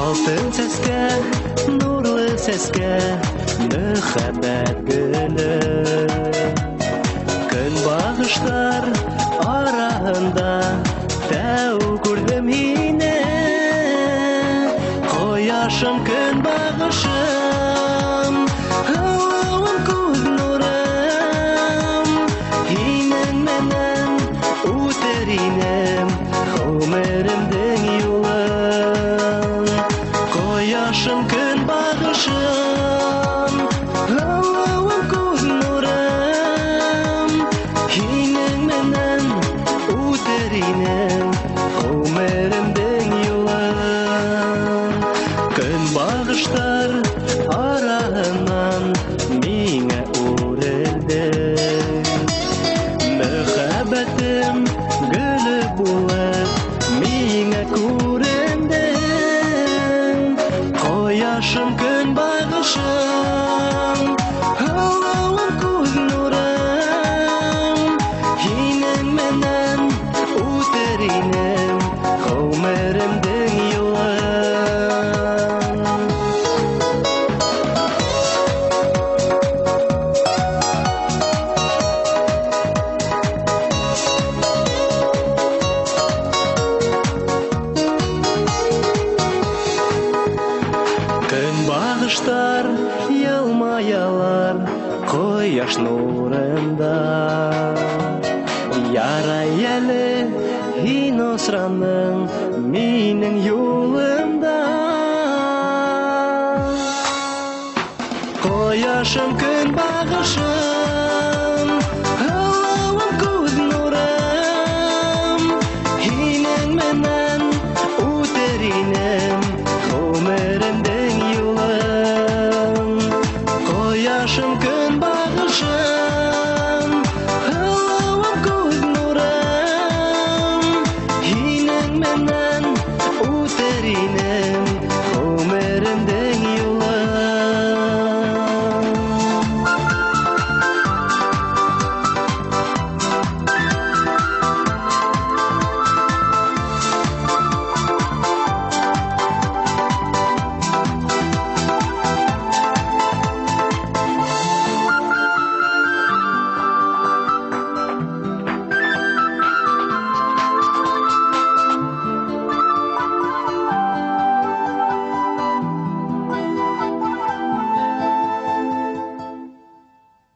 Алтын сәскә, нурлы сәскә, мөхәббәт гөле. Көнбагыштар араһында тәү күрдем һине. Кояшым, көнбагышым, һылыуым, күз нурым. Һинең менән үтер инем гомеремдең юлын. Кояшым, көнбагышым, һылыуым, күз нурым. Һинең менән үтер инем гомеремдең юлын. Көнбагыштар араһыннан миңә үрелде. Мөхәббәтем гөле булып миңә күрендең. Кояшым, көнбагышым, һылыуым, күз нурым. Һинең менән үтер инем гомеремдең юлын. Көнбагыштар елмаялар кояш нурында. Ярай әле һин осраның минең юлымда. Кояшым, көнбагышым,